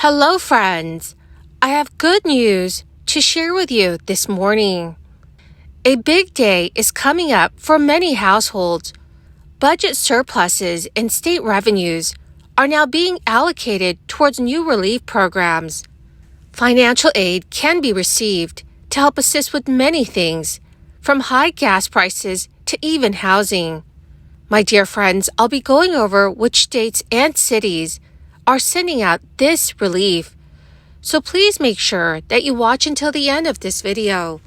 Hello, friends. I have good news to share with you this morning. A big day is coming up for many households. Budget surpluses and state revenues are now being allocated towards new relief programs. Financial aid can be received to help assist with many things, from high gas prices to even housing. My dear friends, I'll be going over which states and cities are sending out this relief. So please make sure that you watch until the end of this video.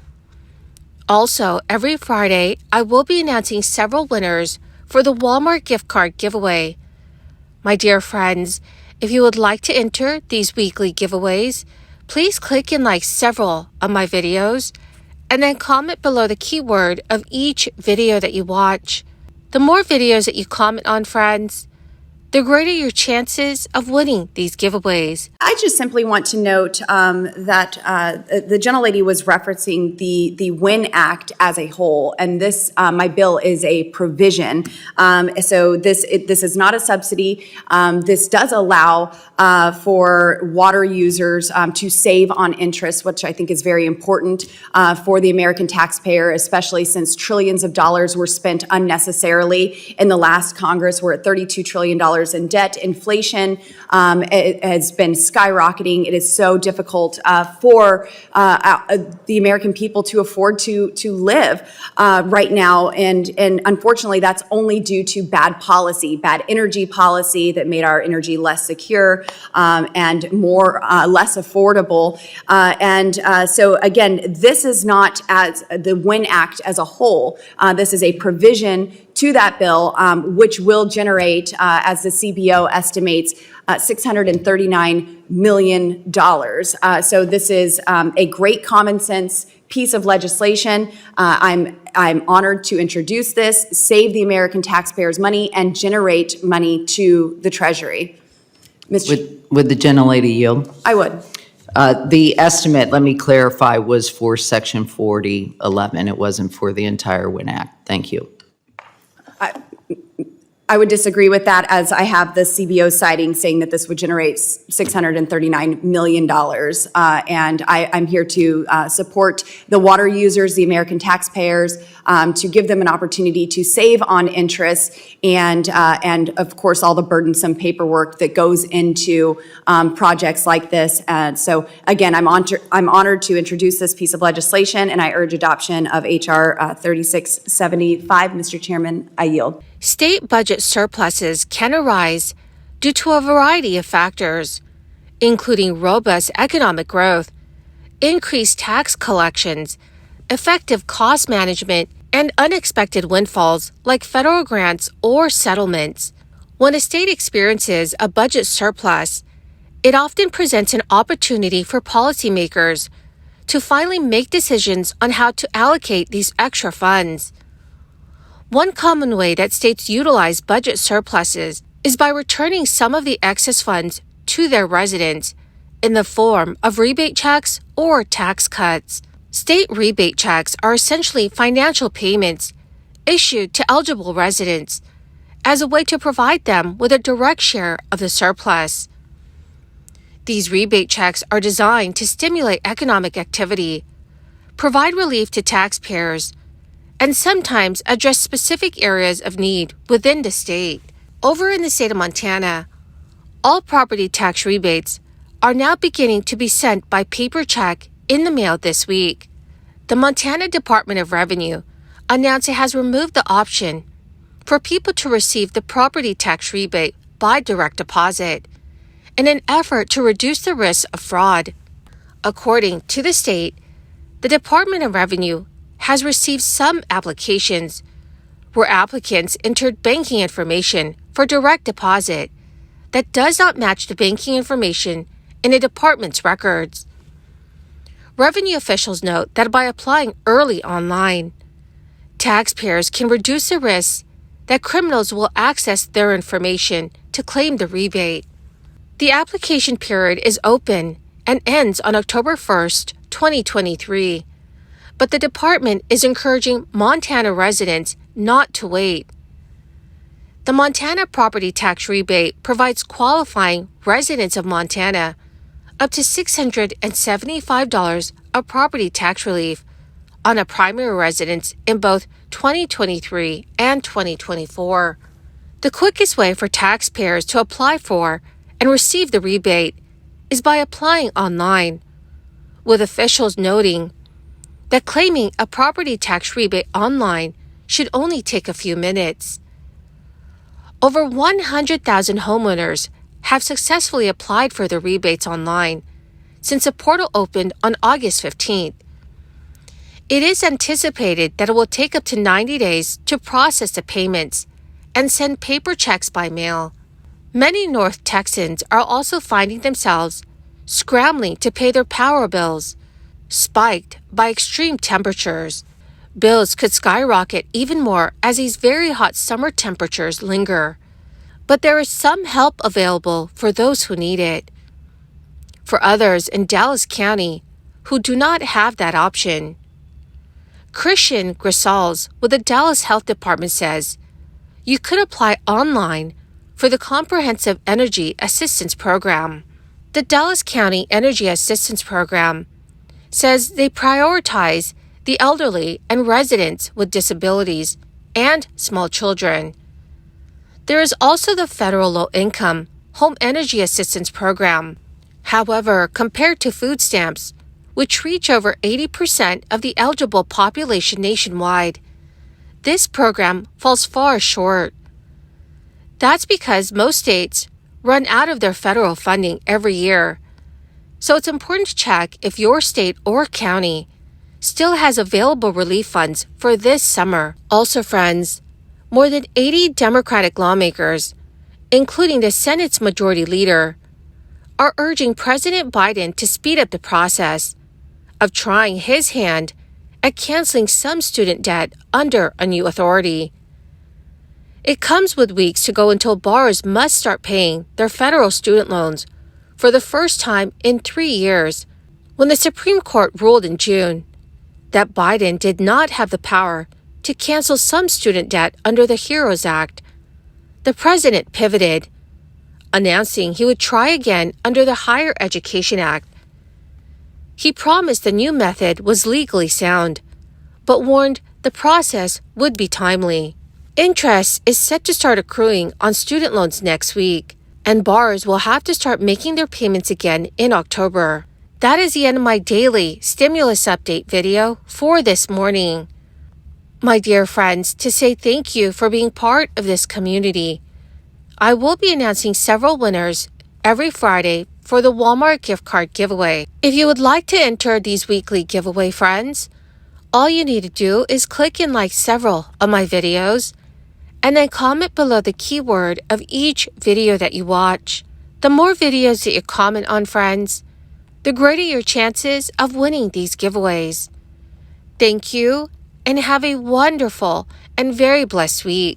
Also, every Friday, I will be announcing several winners for the Walmart gift card giveaway. My dear friends, if you would like to enter these weekly giveaways, please click and like several of my videos and then comment below the keyword of each video that you watch. The more videos that you comment on, friends, the greater your chances of winning these giveaways. I just simply want to note that the gentlelady was referencing the WIN Act as a whole, and this my bill is a provision. So this is not a subsidy. This does allow for water users to save on interest, which I think is very important for the American taxpayer, especially since trillions of dollars were spent unnecessarily in the last Congress. We're at $32 trillion in debt. Inflation it has been skyrocketing. It is so difficult for the American people to afford to live right now, and unfortunately, that's only due to bad policy, bad energy policy that made our energy less secure and less affordable. So again, this is not as the WIN Act as a whole. This is a provision to that bill, which will generate, as the CBO estimates, $639 million. So this is a great common sense piece of legislation. I'm honored to introduce this, save the American taxpayers money, and generate money to the Treasury. Would the gentlelady yield? I would. The estimate, let me clarify, was for Section 4011. It wasn't for the entire WIN Act. Thank you. I would disagree with that, as I have the CBO citing saying that this would generate $639 million. And I'm here to support the water users, the American taxpayers, to give them an opportunity to save on interest and of course, all the burdensome paperwork that goes into projects like this. And so again, I'm honored to introduce this piece of legislation, and I urge adoption of H.R. 3675. Mr. Chairman, I yield. State budget surpluses can arise due to a variety of factors, including robust economic growth, increased tax collections, effective cost management, and unexpected windfalls like federal grants or settlements. When a state experiences a budget surplus, it often presents an opportunity for policymakers to finally make decisions on how to allocate these extra funds. One common way that states utilize budget surpluses is by returning some of the excess funds to their residents in the form of rebate checks or tax cuts. State rebate checks are essentially financial payments issued to eligible residents as a way to provide them with a direct share of the surplus. These rebate checks are designed to stimulate economic activity, provide relief to taxpayers, and sometimes address specific areas of need within the state. Over in the state of Montana, all property tax rebates are now beginning to be sent by paper check in the mail this week. The Montana Department of Revenue announced it has removed the option for people to receive the property tax rebate by direct deposit in an effort to reduce the risk of fraud. According to the state, the Department of Revenue has received some applications where applicants entered banking information for direct deposit that does not match the banking information in a department's records. Revenue officials note that by applying early online, taxpayers can reduce the risk that criminals will access their information to claim the rebate. The application period is open and ends on October 1st, 2023. But the department is encouraging Montana residents not to wait. The Montana Property Tax Rebate provides qualifying residents of Montana up to $675 of property tax relief on a primary residence in both 2023 and 2024. The quickest way for taxpayers to apply for and receive the rebate is by applying online, with officials noting that claiming a property tax rebate online should only take a few minutes. Over 100,000 homeowners have successfully applied for the rebates online since the portal opened on August 15th. It is anticipated that it will take up to 90 days to process the payments and send paper checks by mail. Many North Texans are also finding themselves scrambling to pay their power bills, spiked by extreme temperatures. Bills could skyrocket even more as these very hot summer temperatures linger. But there is some help available for those who need it. For others in Dallas County who do not have that option, Christian Grisals with the Dallas Health Department says you could apply online for the Comprehensive Energy Assistance Program. The Dallas County Energy Assistance Program says they prioritize the elderly and residents with disabilities and small children. There is also the Federal Low-Income Home Energy Assistance Program. However, compared to food stamps, which reach over 80% of the eligible population nationwide, this program falls far short. That's because most states run out of their federal funding every year. So it's important to check if your state or county still has available relief funds for this summer. Also, friends, more than 80 Democratic lawmakers, including the Senate's Majority Leader, are urging President Biden to speed up the process of trying his hand at canceling some student debt under a new authority. It comes with weeks to go until borrowers must start paying their federal student loans for the first time in 3 years, when the Supreme Court ruled in June that Biden did not have the power to cancel some student debt under the HEROES Act. The president pivoted, announcing he would try again under the Higher Education Act. He promised the new method was legally sound, but warned the process would be timely. Interest is set to start accruing on student loans next week, and borrowers will have to start making their payments again in October. That is the end of my daily stimulus update video for this morning. My dear friends, to say thank you for being part of this community, I will be announcing several winners every Friday for the Walmart gift card giveaway. If you would like to enter these weekly giveaway, friends, all you need to do is click and like several of my videos, and then comment below the keyword of each video that you watch. The more videos that you comment on, friends, the greater your chances of winning these giveaways. Thank you, and have a wonderful and very blessed week.